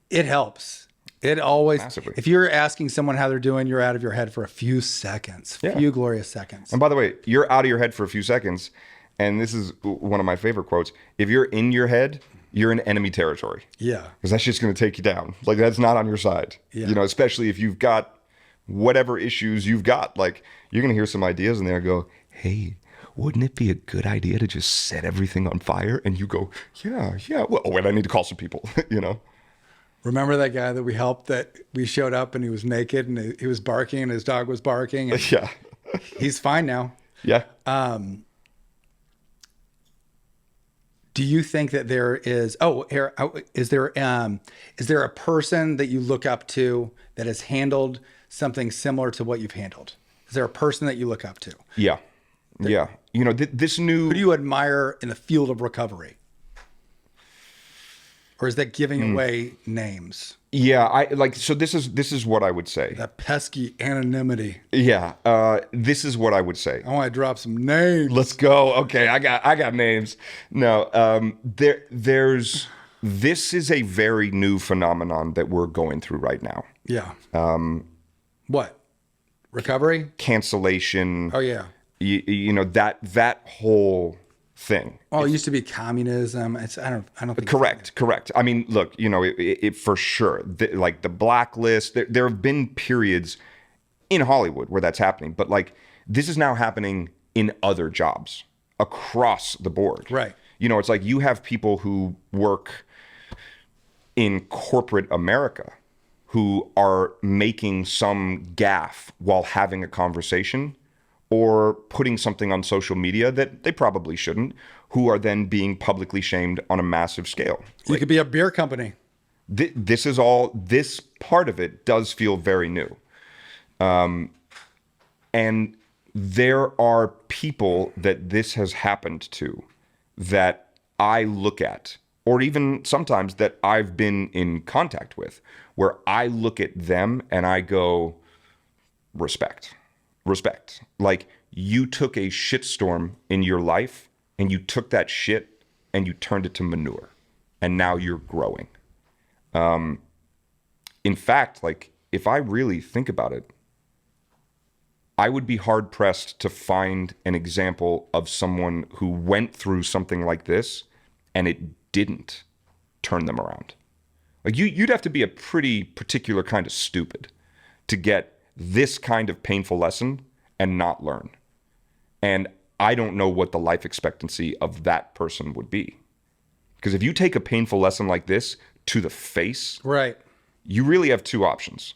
it helps. It always, Massively. if you're asking someone how they're doing, you're out of your head for a few seconds, Yeah. few glorious seconds. And by the way, you're out of your head for a few seconds. And this is one of my favorite quotes. If you're in your head, you're in enemy territory. Yeah. Because that's just going to take you down. Like, that's not on your side. Yeah. You know, especially if you've got whatever issues you've got. Like, you're going to hear some ideas and they'll go, hey, wouldn't it be a good idea to just set everything on fire? And you go, yeah. Well, oh, wait, I need to call some people, you know? Remember that guy that we helped, that we showed up and he was naked and he was barking and his dog was barking? And Yeah. he's fine now. Yeah. Do you think that there is, is there a person that you look up to that has handled something similar to what you've handled? Is there a person that you look up to? Yeah. Yeah. You know, this new... Who do you admire in the field of recovery? Or is that giving away names? Yeah, so this is what I would say. That pesky anonymity. Yeah. This is what I would say. I want to drop some names. Let's go. Okay, I got names. No, this is a very new phenomenon that we're going through right now. Yeah. What? Recovery? Cancellation. Oh yeah. You know, that whole thing. Oh, it used to be communism. I don't think. Correct. I mean, look, you know, it for sure. Like the blacklist. There have been periods in Hollywood where that's happening, but like this is now happening in other jobs across the board. Right. You know, it's like you have people who work in corporate America who are making some gaffe while having a conversation or putting something on social media that they probably shouldn't, who are then being publicly shamed on a massive scale. You could be a beer company. This part of it does feel very new. And there are people that this has happened to that I look at, or even sometimes that I've been in contact with, where I look at them and I go, respect. Like, you took a shitstorm in your life and you took that shit and you turned it to manure and now you're growing. In fact, like, if I really think about it, I would be hard pressed to find an example of someone who went through something like this and it didn't turn them around. Like, you'd have to be a pretty particular kind of stupid to get this kind of painful lesson and not learn. And I don't know what the life expectancy of that person would be. Because if you take a painful lesson like this to the face, Right. you really have 2 options.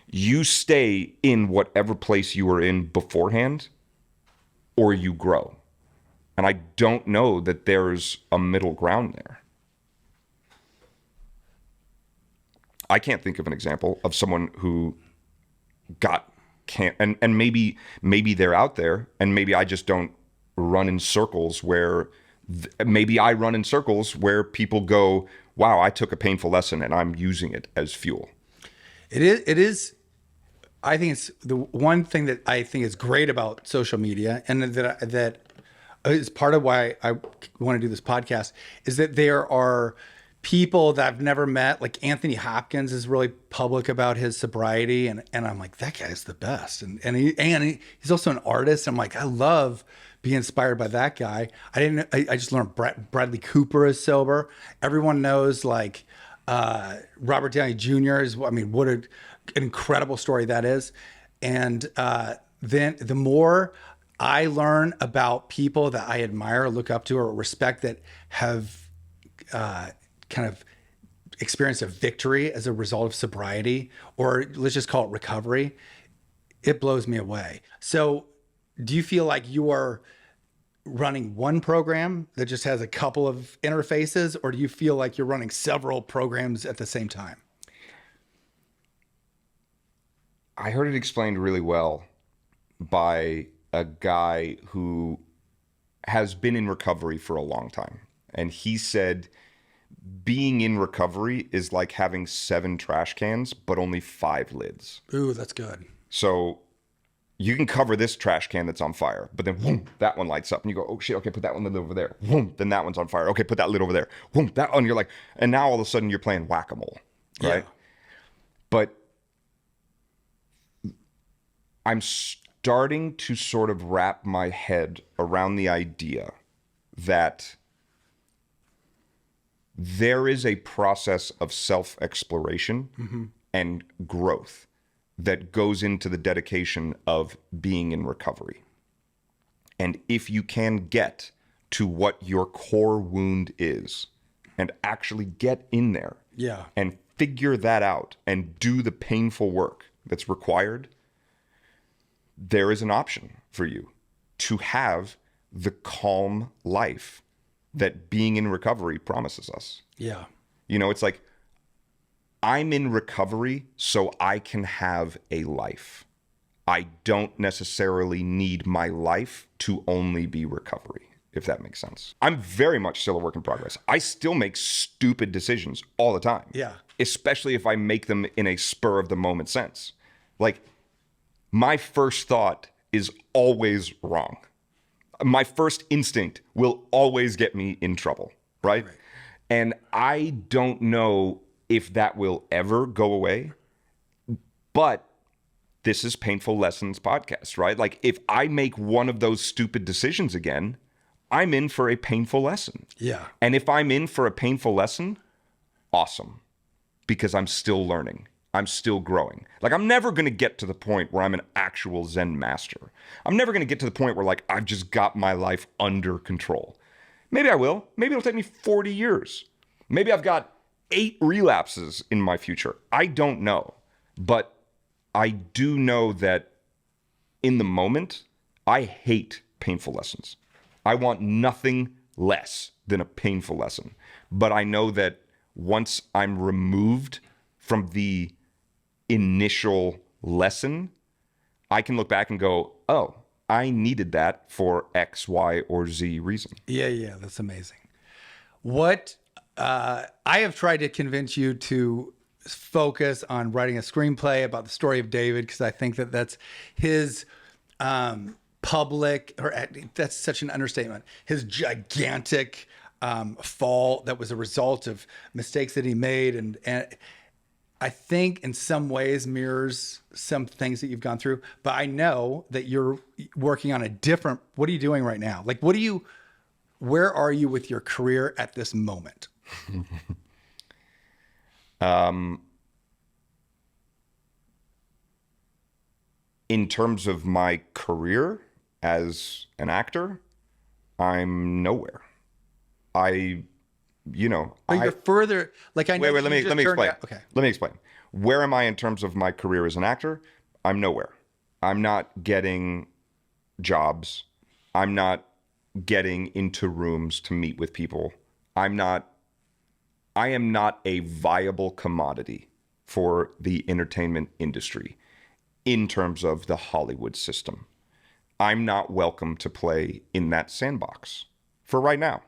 You stay in whatever place you were in beforehand, or you grow. And I don't know that there's a middle ground there. I can't think of an example of someone who and maybe they're out there, and maybe I just don't run in circles where people go, wow, I took a painful lesson and I'm using it as fuel. It is. I think it's the one thing that I think is great about social media, and that is part of why I want to do this podcast, is that there are people that I've never met. Like Anthony Hopkins is really public about his sobriety, and I'm like, that guy's the best. And he's also an artist. I'm like, I love being inspired by that guy. I just learned Bradley Cooper is sober. Everyone knows, like, Robert Downey Jr. is, I mean, what an incredible story that is. And then the more I learn about people that I admire, look up to, or respect, that have kind of experienced a victory as a result of sobriety, or let's just call it recovery, It blows me away. So do you feel like you are running one program that just has a couple of interfaces, or do you feel like you're running several programs at the same time? I heard it explained really well by a guy who has been in recovery for a long time. And he said being in recovery is like having 7 trash cans, but only 5 lids. Ooh, that's good. So you can cover this trash can that's on fire, but then whoom, that one lights up and you go, oh shit, okay, put that one lid over there. Whoom, then that one's on fire. Okay, put that lid over there. Whoom, that one, you're like, and now all of a sudden you're playing whack-a-mole, right? Yeah. But I'm starting to sort of wrap my head around the idea that there is a process of self-exploration and growth that goes into the dedication of being in recovery. And if you can get to what your core wound is and actually get in there Yeah. and figure that out and do the painful work that's required, there is an option for you to have the calm life that being in recovery promises us. Yeah. You know, it's like, I'm in recovery so I can have a life. I don't necessarily need my life to only be recovery, if that makes sense. I'm very much still a work in progress. I still make stupid decisions all the time. Yeah. Especially if I make them in a spur of the moment sense. Like, my first thought is always wrong. My first instinct will always get me in trouble, right? And I don't know if that will ever go away, but this is Painful Lessons podcast, right? Like, if I make one of those stupid decisions again, I'm in for a painful lesson. Yeah. And if I'm in for a painful lesson, awesome, because I'm still learning. I'm still growing. Like, I'm never going to get to the point where I'm an actual Zen master. I'm never going to get to the point where, like, I've just got my life under control. Maybe I will. Maybe it'll take me 40 years. Maybe I've got 8 relapses in my future. I don't know. But I do know that in the moment, I hate painful lessons. I want nothing less than a painful lesson. But I know that once I'm removed from the initial lesson, I can look back and go, oh, I needed that for X, Y, or Z reason. Yeah. That's amazing. What I have tried to convince you to focus on writing a screenplay about the story of David, because I think that that's his public, or that's such an understatement, his gigantic fall that was a result of mistakes that he made. And I think in some ways mirrors some things that you've gone through, but I know that you're working on a different, what are you doing right now? Like, where are you with your career at this moment? In terms of my career as an actor, I'm nowhere. But you're further, like, I know. Wait, let me explain. Okay. Let me explain. Where am I in terms of my career as an actor? I'm nowhere. I'm not getting jobs. I'm not getting into rooms to meet with people. I am not a viable commodity for the entertainment industry in terms of the Hollywood system. I'm not welcome to play in that sandbox for right now.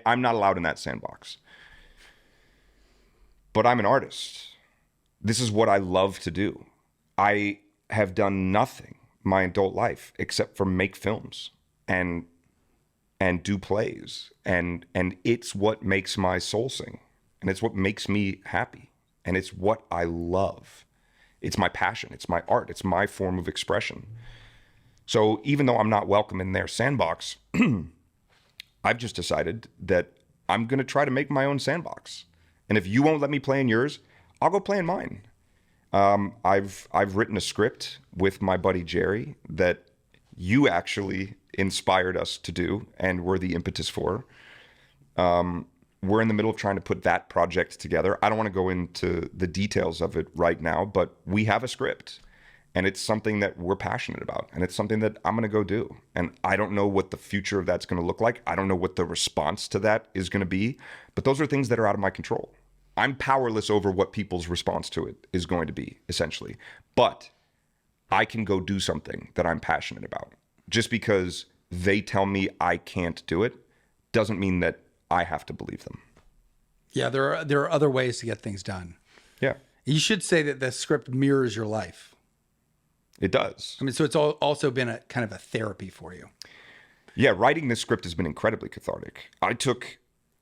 I'm not allowed in that sandbox. But I'm an artist. This is what I love to do. I have done nothing my adult life except for make films and do plays. And it's what makes my soul sing. And it's what makes me happy. And it's what I love. It's my passion. It's my art. It's my form of expression. So even though I'm not welcome in their sandbox, I've just decided that I'm going to try to make my own sandbox. And if you won't let me play in yours, I'll go play in mine. I've written a script with my buddy Jerry that you actually inspired us to do and were the impetus for. We're in the middle of trying to put that project together. I don't want to go into the details of it right now, but we have a script. And it's something that we're passionate about. And it's something that I'm going to go do. And I don't know what the future of that's going to look like. I don't know what the response to that is going to be. But those are things that are out of my control. I'm powerless over what people's response to it is going to be, essentially. But I can go do something that I'm passionate about. Just because they tell me I can't do it doesn't mean that I have to believe them. Yeah, there are other ways to get things done. Yeah. You should say that the script mirrors your life. It does. I mean, so it's also been a kind of a therapy for you. Yeah, writing this script has been incredibly cathartic.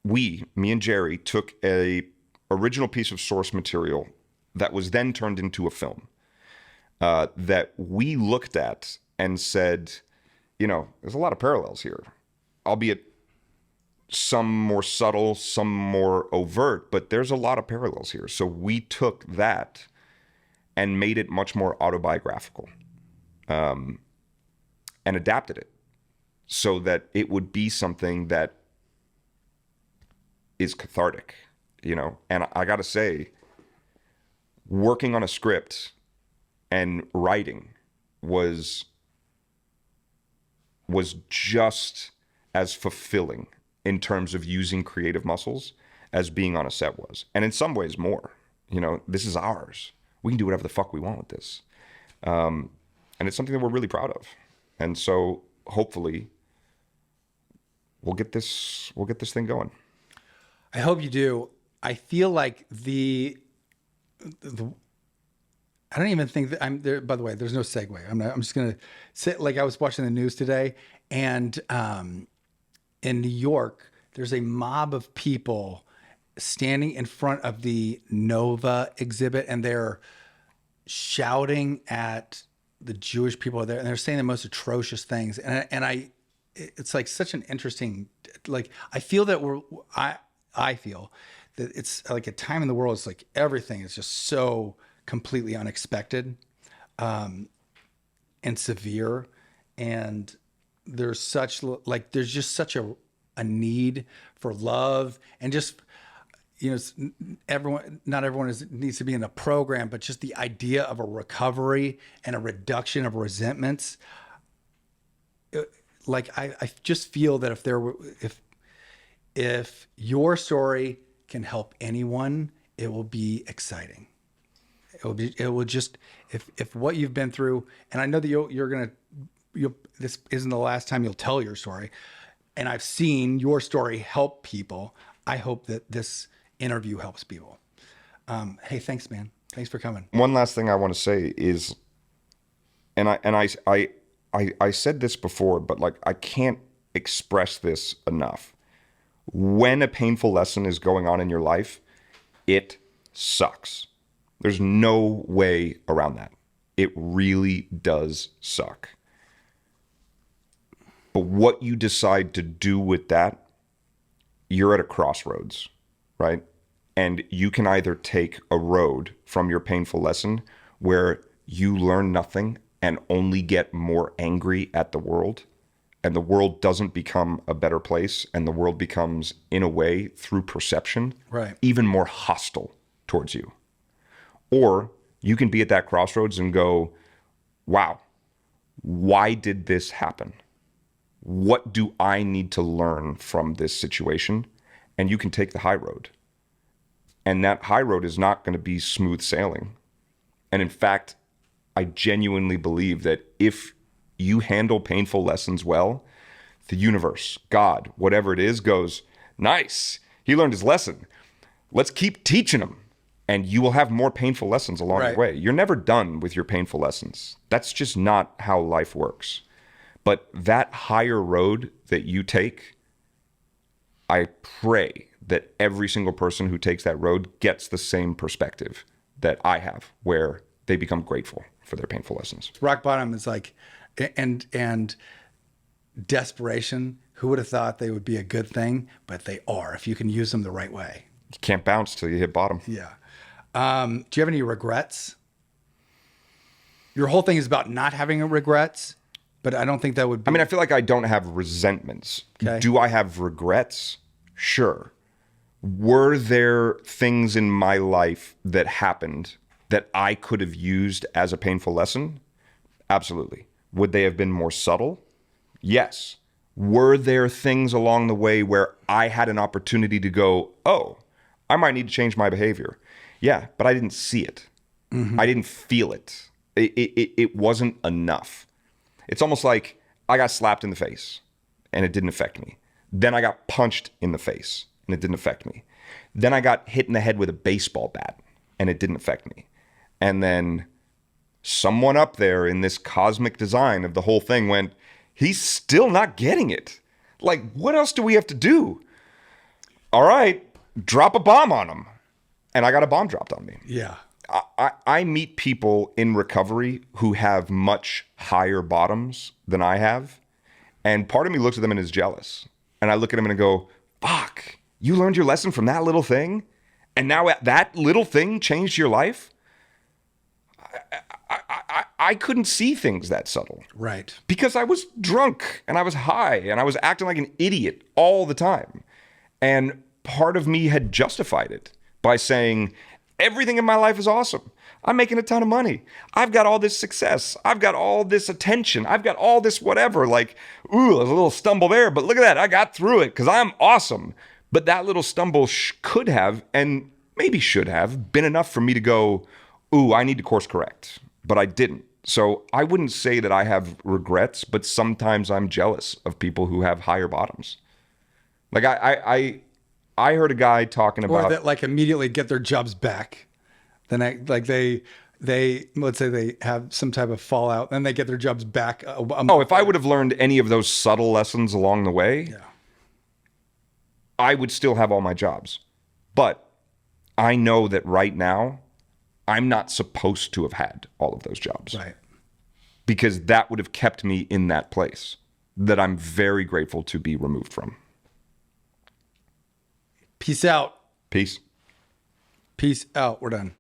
Me and Jerry took a original piece of source material that was then turned into a film that we looked at and said, there's a lot of parallels here, albeit some more subtle, some more overt, but there's a lot of parallels here. So we took that and made it much more autobiographical, and adapted it so that it would be something that is cathartic, And I got to say, working on a script and writing was just as fulfilling in terms of using creative muscles as being on a set was. And in some ways more. This is ours. We can do whatever the fuck we want with this. And it's something that we're really proud of. And so hopefully we'll get this thing going. I hope you do. I feel like the I don't even think that I'm there. By the way, there's no segue. I'm just going to sit, like I was watching the news today, and in New York, there's a mob of people standing in front of the Nova exhibit, and they're shouting at the Jewish people there, and they're saying the most atrocious things. And it's like such an interesting, like, I feel that I feel that it's like a time in the world. It's like everything is just so completely unexpected, and severe. And there's just such a need for love, and just, not everyone needs to be in a program, but just the idea of a recovery and a reduction of resentments. I just feel that if your story can help anyone, it will be exciting. It will just, if what you've been through, and I know that this isn't the last time you'll tell your story, and I've seen your story help people. I hope that this interview helps people. Hey, thanks, man. Thanks for coming. One last thing I want to say is, and I said this before, but like, I can't express this enough. When a painful lesson is going on in your life, it sucks. There's no way around that. It really does suck. But what you decide to do with that, you're at a crossroads, right? And you can either take a road from your painful lesson where you learn nothing and only get more angry at the world, and the world doesn't become a better place, and the world becomes, in a way, through perception, right, even more hostile towards you. Or you can be at that crossroads and go, wow, why did this happen? What do I need to learn from this situation? And you can take the high road. And that high road is not going to be smooth sailing. And in fact, I genuinely believe that if you handle painful lessons well, the universe, God, whatever it is, goes, nice, he learned his lesson. Let's keep teaching him. And you will have more painful lessons along the way. You're never done with your painful lessons. That's just not how life works. But that higher road that you take, I pray that every single person who takes that road gets the same perspective that I have, where they become grateful for their painful lessons. Rock bottom is like, and desperation. Who would have thought they would be a good thing? But they are, if you can use them the right way. You can't bounce till you hit bottom. Yeah. Do you have any regrets? Your whole thing is about not having regrets, but I don't think that would be... I mean, I feel like I don't have resentments. Okay. Do I have regrets? Sure. Were there things in my life that happened that I could have used as a painful lesson? Absolutely. Would they have been more subtle? Yes. Were there things along the way where I had an opportunity to go, oh, I might need to change my behavior? Yeah, but I didn't see it. I didn't feel it. It wasn't enough. It's almost like I got slapped in the face and it didn't affect me. Then I got punched in the face and it didn't affect me. Then I got hit in the head with a baseball bat and it didn't affect me. And then someone up there in this cosmic design of the whole thing went, he's still not getting it. Like, what else do we have to do? All right, drop a bomb on him. And I got a bomb dropped on me. Yeah. I meet people in recovery who have much higher bottoms than I have. And part of me looks at them and is jealous. And I look at them and I go, fuck, you learned your lesson from that little thing? And now that little thing changed your life? I couldn't see things that subtle. Right. Because I was drunk and I was high and I was acting like an idiot all the time. And part of me had justified it by saying, everything in my life is awesome. I'm making a ton of money. I've got all this success. I've got all this attention. I've got all this whatever. Like, ooh, there's a little stumble there, but look at that. I got through it because I'm awesome. But that little stumble could have, and maybe should have, been enough for me to go, ooh, I need to course correct. But I didn't. So I wouldn't say that I have regrets, but sometimes I'm jealous of people who have higher bottoms. Like I heard a guy talking about, Or that like immediately get their jobs back. Then they let's say they have some type of fallout, then they get their jobs back. if I would have learned any of those subtle lessons along the way, I would still have all my jobs. But I know that right now, I'm not supposed to have had all of those jobs. Right. Because that would have kept me in that place that I'm very grateful to be removed from. Peace out. Peace. Peace out. We're done.